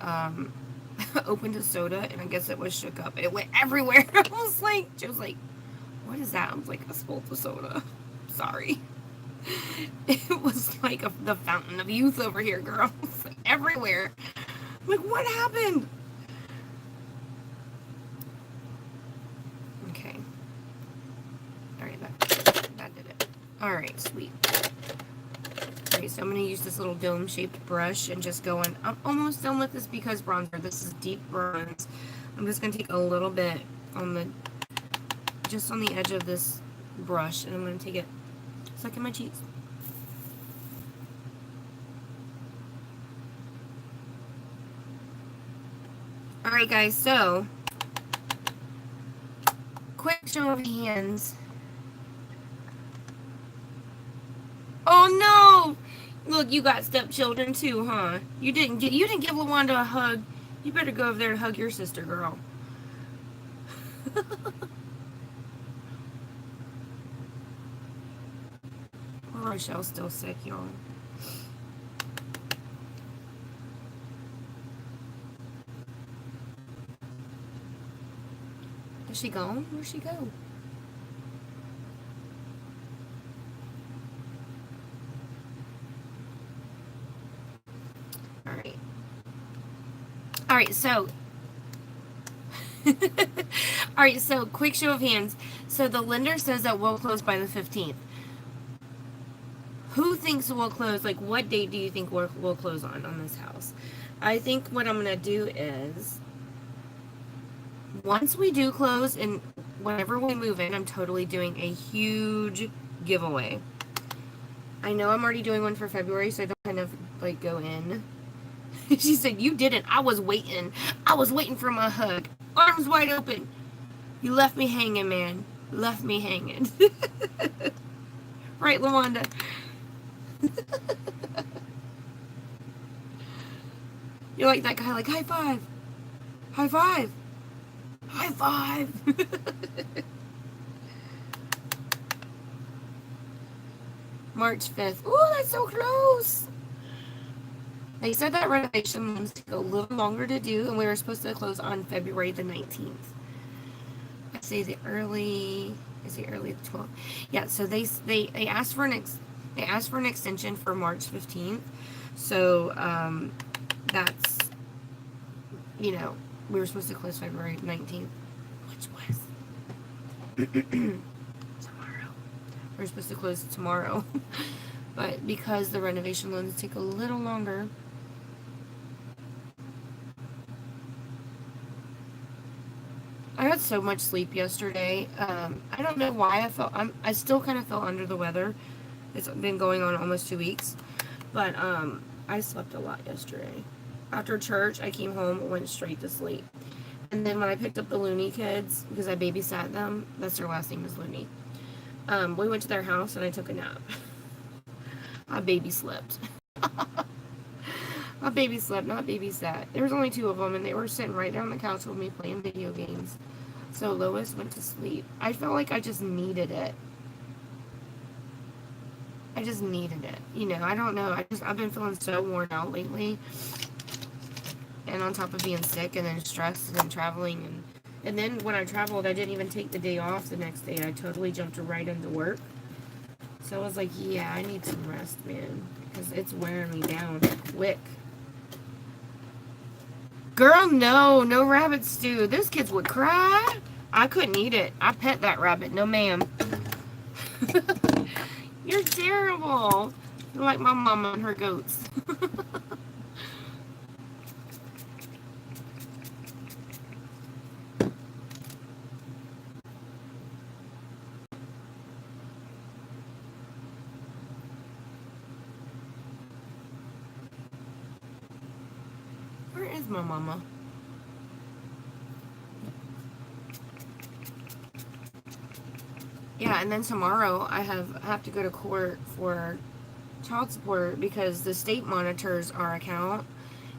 opened a soda, and I guess it was shook up. It went everywhere. I was like, Joe's like, what is that? I was like, I spilled the soda. Sorry. It was like the fountain of youth over here, girl. It's like everywhere. I'm like, what happened? Okay. Alright, that did it. Alright, sweet. Alright, so I'm going to use this little dome-shaped brush and just go in. I'm almost done with this because bronzer. This is deep bronze. I'm just going to take a little bit on just on the edge of this brush, and I'm going to take it, suck in my cheeks. Alright guys, so, quick show of hands. Oh no! Look, you got stepchildren too, huh? You didn't give LaWanda a hug. You better go over there and hug your sister, girl. Rochelle's still sick, y'all. Is she gone? Where'd she go? Alright. Alright, so... Alright, so, quick show of hands. So, the lender says that we'll close by the 15th. Who thinks we'll close? Like, what date do you think we'll close on this house? I think what I'm going to do is, once we do close, and whenever we move in, I'm totally doing a huge giveaway. I know I'm already doing one for February, so I don't kind of, like, go in. She said, you didn't. I was waiting. I was waiting for my hug. Arms wide open. You left me hanging, man. Left me hanging. Right, LaWanda? You're like that guy, like, high five. High five. High five. March 5th. Ooh, that's so close. They said that renovation was to go a little longer to do, and we were supposed to close on February the 19th. I say the early, is it early the 12th? Yeah, so they asked for an extension for March 15th. So that's, you know, we were supposed to close February 19th, which was tomorrow. We were supposed to close tomorrow. But because the renovation loans take a little longer, I had so much sleep yesterday. I don't know why I still kind of felt under the weather. It's been going on almost 2 weeks. But I slept a lot yesterday. After church, I came home and went straight to sleep. And then when I picked up the Looney kids, because I babysat them, that's their last name is Looney. We went to their house and I took a nap. I baby slept. I baby slept, not baby sat. There was only two of them, and they were sitting right down on the couch with me playing video games. So Lois went to sleep. I felt like I just needed it. I just needed it. You know, I don't know. I've been feeling so worn out lately. And on top of being sick and then stressed and traveling. And then when I traveled, I didn't even take the day off the next day. I totally jumped right into work. So I was like, yeah, I need some rest, man. Because it's wearing me down quick. Girl, no. No rabbit stew. Those kids would cry. I couldn't eat it. I pet that rabbit. No, ma'am. You're terrible. You're like my mama and her goats. Where is my mama? Yeah, and then tomorrow I have to go to court for child support because the state monitors our account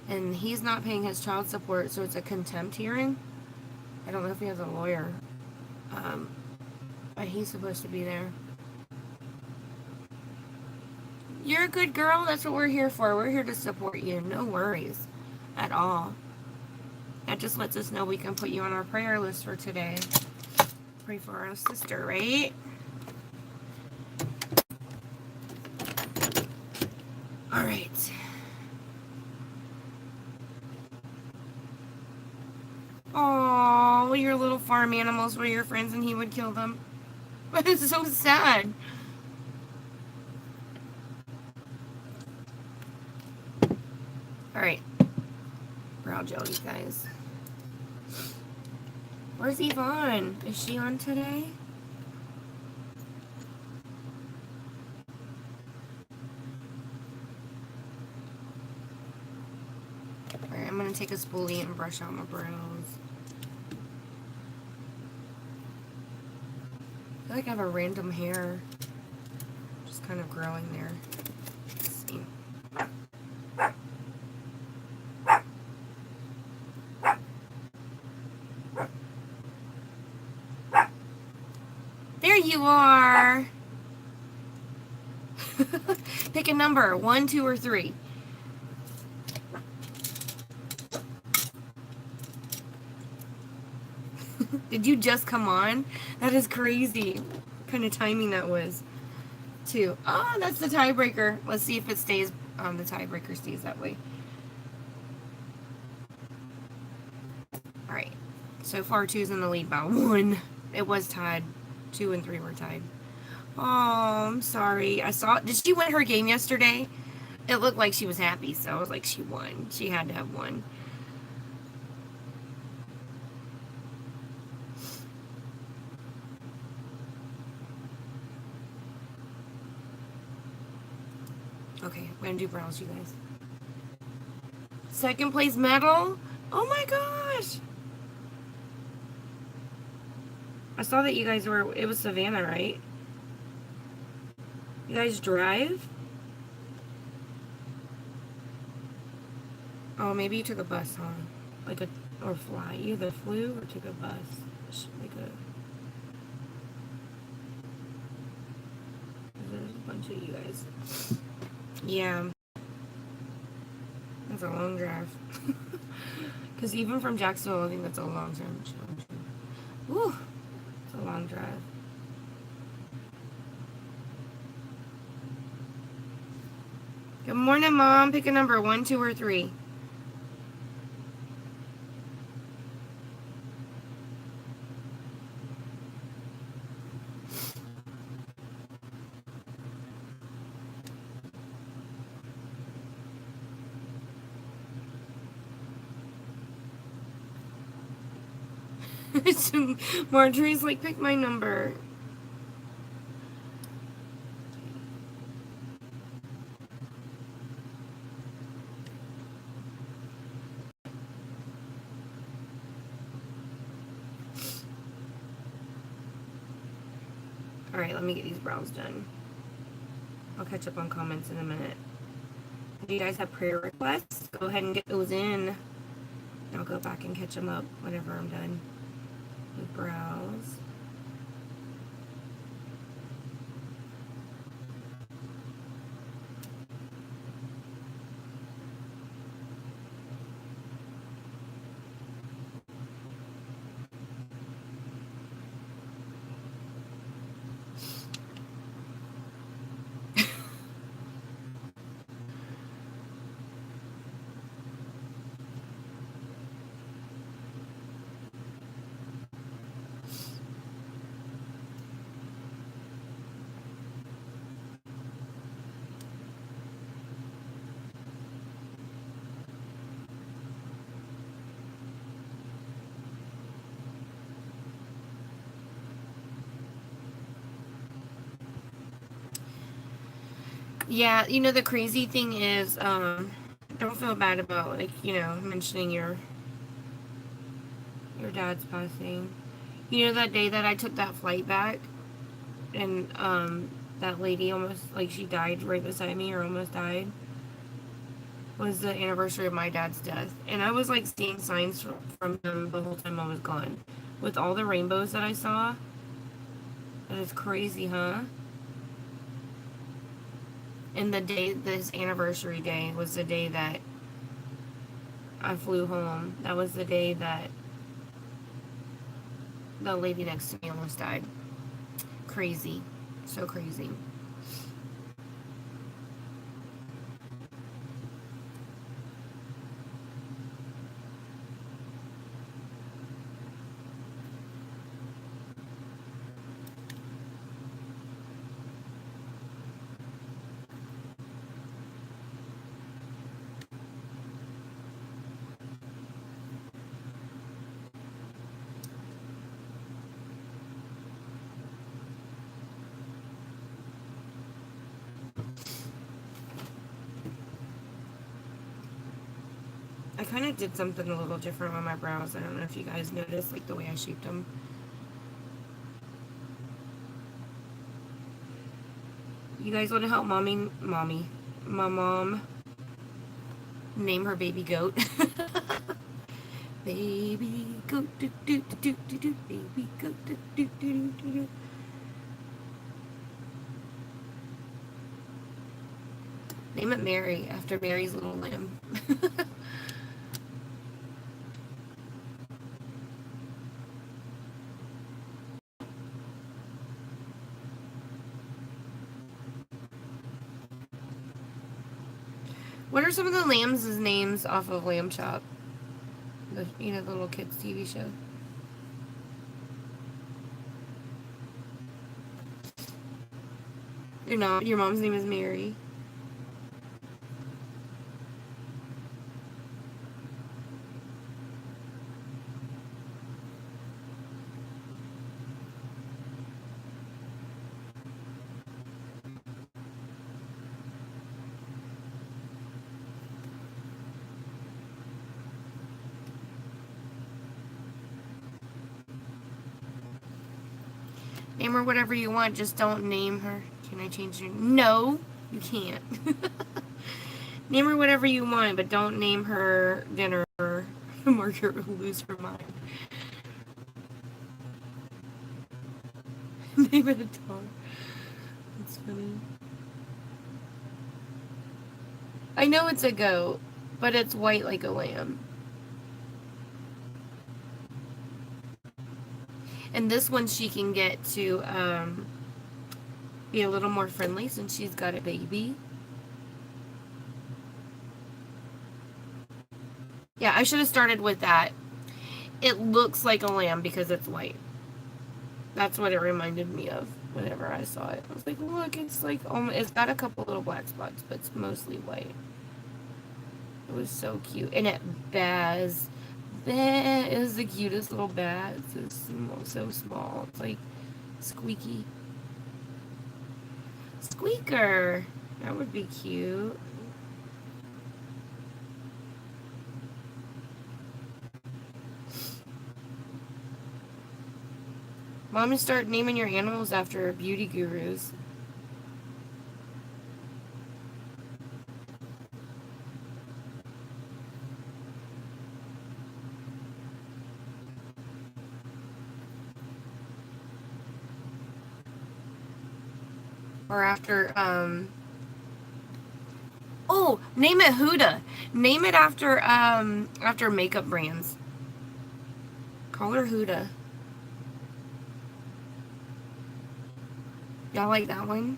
and he's not paying his child support, so it's a contempt hearing. I don't know if he has a lawyer, but he's supposed to be there. You're a good girl. That's what we're here for. We're here to support you. No worries at all. That just lets us know we can put you on our prayer list for today. Pray for our sister, right? All right. Oh, your little farm animals were your friends and he would kill them. It's so sad. All right. Brow gel, you guys. Where's Yvonne? Is she on today? Alright, I'm gonna take a spoolie and brush out my brows. I feel like I have a random hair just kind of growing there. Let's see. There you are! Pick a number, 1, 2, or 3. Did you just come on? That is crazy. What kind of timing that was. 2. Oh, that's the tiebreaker. Let's see if it stays, the tiebreaker stays that way. Alright. So far, 2's in the lead by 1. It was tied. 2 and 3 were tied. Oh, I'm sorry. Did she win her game yesterday? It looked like she was happy, so I was like, she won. She had to have won. Okay, we're gonna do brows, you guys. Second place medal? Oh my gosh! I saw that you guys were, it was Savannah, right? You guys drive? Oh, maybe you took a bus, huh? Or fly. You either flew or took a bus. There's a bunch of you guys. Yeah. That's a long drive. Because even from Jacksonville, I think that's a long time. Woo! It's a long drive. Good morning, Mom. Pick a number, 1, 2, or 3. Marjorie's like, pick my number. Alright, let me get these brows done. I'll catch up on comments in a minute. Do you guys have prayer requests? Go ahead and get those in. I'll go back and catch them up whenever I'm done with browse. Yeah, you know, the crazy thing is, don't feel bad about, like, you know, mentioning your dad's passing. You know, that day that I took that flight back, and, that lady almost, like, she died right beside me, or almost died, was the anniversary of my dad's death. And I was, like, seeing signs from him the whole time I was gone. With all the rainbows that I saw. That is crazy, huh? And the day, this anniversary day, was the day that I flew home. That was the day that the lady next to me almost died. Crazy. So crazy. I kind of did something a little different on my brows. I don't know if you guys noticed, like, the way I shaped them. You guys want to help my mom name her baby goat? Baby goat, do do do do do, baby goat, do do do do do. Name it Mary, after Mary's little lamb. What are some of the lambs' names off of Lamb Chop? The, you know, the little kids TV show. Your mom's name is Mary. Name her whatever you want, just don't name her. Can I change her? No, you can't. Name her whatever you want, but don't name her dinner. Margaret will lose her mind. Name her the dog. That's funny. I know it's a goat, but it's white like a lamb. And this one she can get to be a little more friendly since she's got a baby. Yeah, I should have started with that. It looks like a lamb because it's white. That's what it reminded me of whenever I saw it. I was like, look, it's like, it's got a couple little black spots, but it's mostly white. It was so cute. And it Baz. It was the cutest little bat. So small. It's like squeaky. Squeaker. That would be cute. Mom, start naming your animals after beauty gurus. Or after, oh, name it Huda. Name it after makeup brands. Call her Huda. Y'all like that one?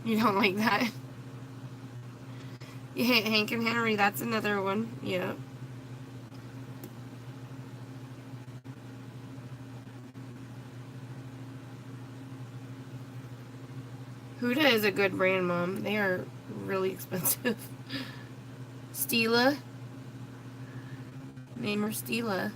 You don't like that? Yeah, Hank and Henry, that's another one. Yeah. Huda is a good brand, Mom. They are really expensive. Stila. Name her Stila.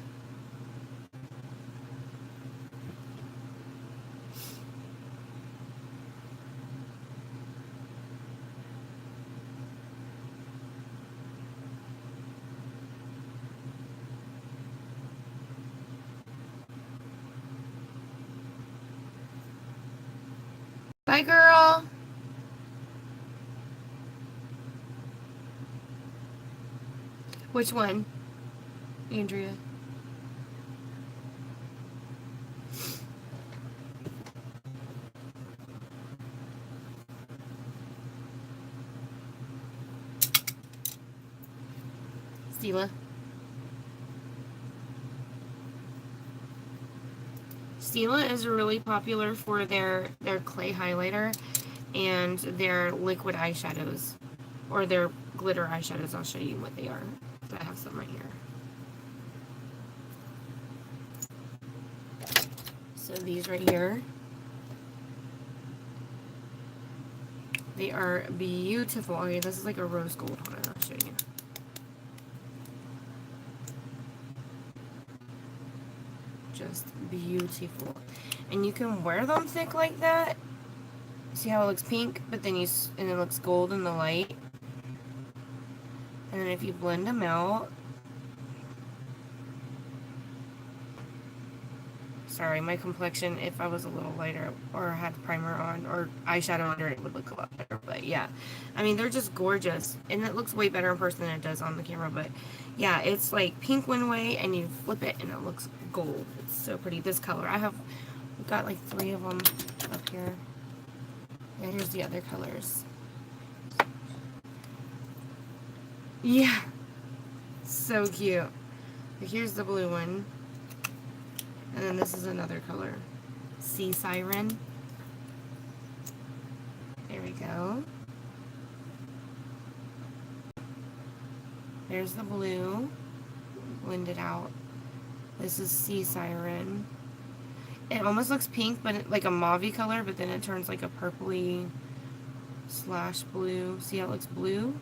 Bye, girl. Which one? Andrea. Stila. Stila is really popular for their clay highlighter and their liquid eyeshadows. Or their glitter eyeshadows. I'll show you what they are. I have some right here. So these right here. They are beautiful. Okay, this is like a rose gold. Hold on, I'll show you. Just beautiful. And you can wear them thick like that. See how it looks pink, but then and it looks gold in the light. And then if you blend them out. Sorry, my complexion, if I was a little lighter or had primer on or eyeshadow under, it would look a lot better. But yeah, I mean, they're just gorgeous. And it looks way better in person than it does on the camera. But yeah, it's like pink one way and you flip it and it looks gold. It's so pretty. This color. We've got like 3 of them up here. And here's the other colors. Yeah. So cute. Here's the blue one. And then this is another color. Sea Siren. There we go. There's the blue. Blend it out. This is Sea Siren. It almost looks pink, but like a mauve color, but then it turns like a purpley / blue. See how it looks blue?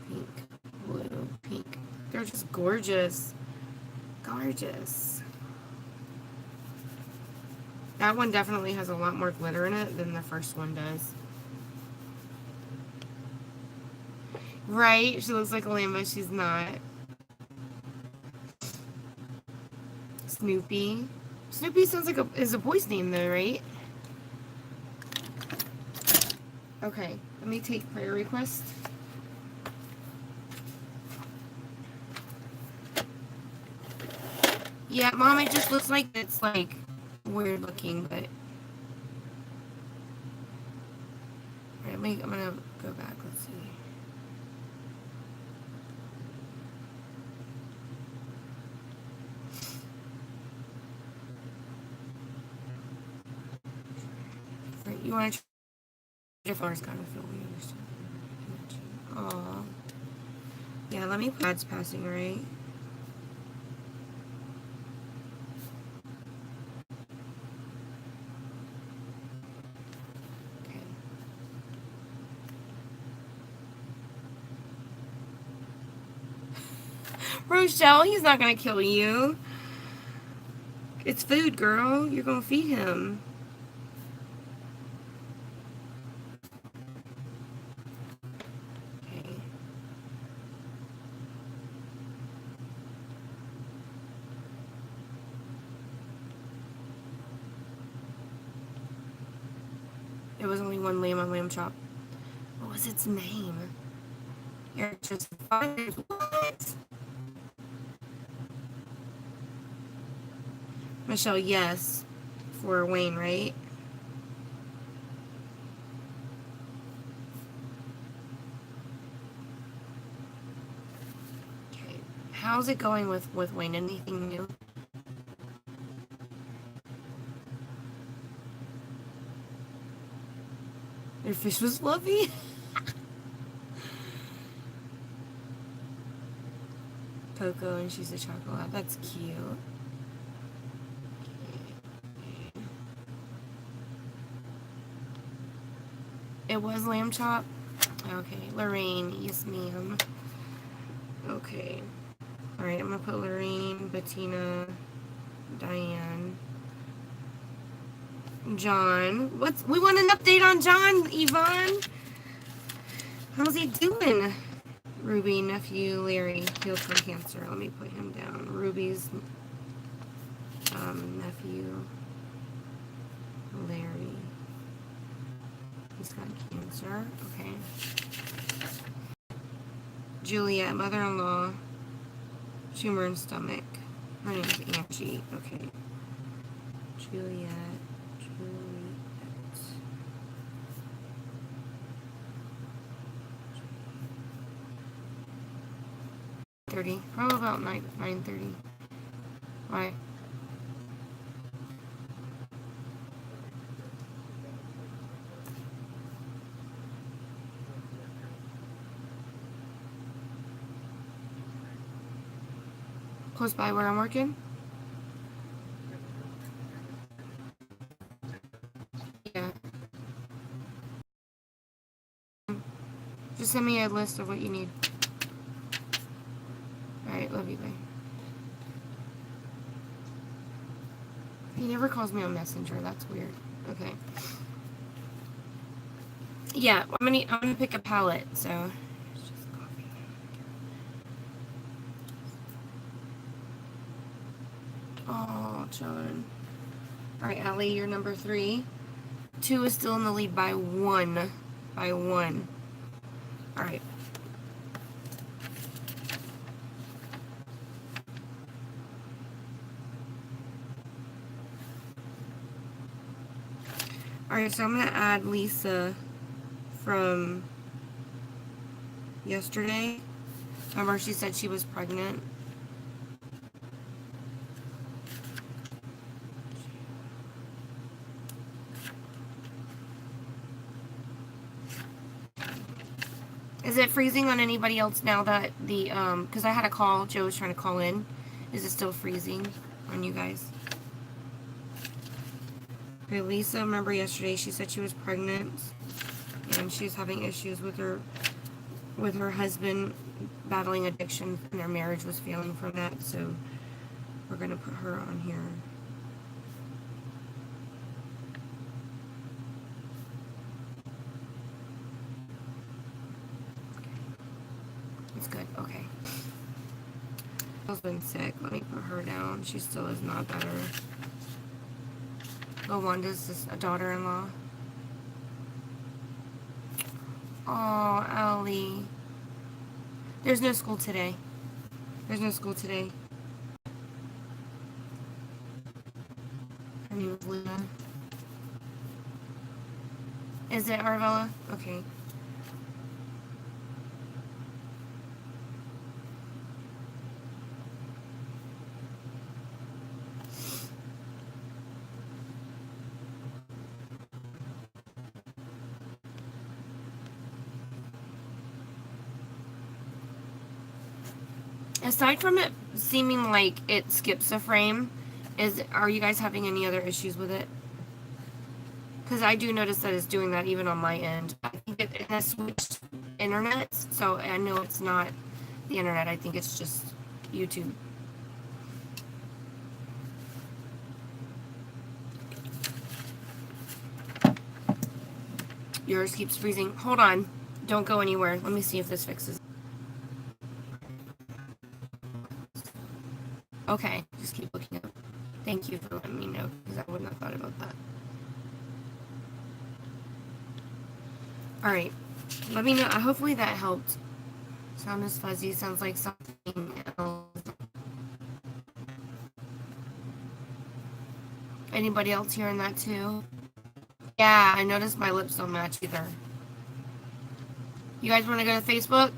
Pink, blue, pink. They're just gorgeous. Gorgeous. That one definitely has a lot more glitter in it than the first one does. Right? She looks like a lamb, but she's not. Snoopy. Snoopy sounds like is a boy's name though, right? Okay, let me take prayer request. Yeah, Mom, it just looks like it's like weird looking, but alright, I'm gonna go back. Let's see. Right, you want to your flowers kind of feel weird. Aww. Yeah, let me put ads passing, right? Okay. Rochelle, he's not gonna kill you. It's food, girl. You're gonna feed him. There was only one lamb on Lamb Chop. What was its name? You're just fine. What? Michelle, yes. For Wayne, right? Okay. How's it going with Wayne? Anything new? Your fish was fluffy? Coco and she's a chocolate. That's cute. It was Lamb Chop? Okay. Lorraine, yes ma'am. Okay. Alright, I'm gonna put Lorraine, Bettina, Diane, John. We want an update on John, Yvonne. How's he doing? Ruby, nephew, Larry, healed from cancer. Let me put him down. Ruby's nephew, Larry. He's got cancer. Okay. Juliet, mother-in-law, tumor in stomach. Her name's Angie. Okay. Juliet. 30. Probably about 9:30. Why? Close by where I'm working? Yeah. Just send me a list of what you need. Alright, love you, bye. He never calls me on Messenger, that's weird. Okay. Yeah, I'm gonna pick a palette, so it's just coffee. Oh, John. Alright, Allie, you're number 3. 2 is still in the lead by 1. By 1. Alright. Alright, so I'm going to add Lisa from yesterday. Remember, she said she was pregnant. Is it freezing on anybody else now that the, because I had a call, Joe was trying to call in. Is it still freezing on you guys? Okay, Lisa, remember yesterday she said she was pregnant and she's having issues with her husband battling addiction and their marriage was failing from that, so we're going to put her on here. It's good, okay. Been sick. Let me put her down. She still is not better. Lawanda's a daughter-in-law. Oh, Allie. There's no school today. There's no school today. Her name is Luna. Is it Arvella? Okay. Aside from it seeming like it skips a frame, are you guys having any other issues with it? Because I do notice that it's doing that even on my end. I think it has switched internet, so I know it's not the internet. I think it's just YouTube. Yours keeps freezing. Hold on. Don't go anywhere. Let me see if this fixes. Okay, just keep looking up. Thank you for letting me know, because I wouldn't have thought about that. Alright. Let me know. Hopefully that helped. Sound is fuzzy. Sounds like something else. Anybody else hearing that too? Yeah, I noticed my lips don't match either. You guys want to go to Facebook?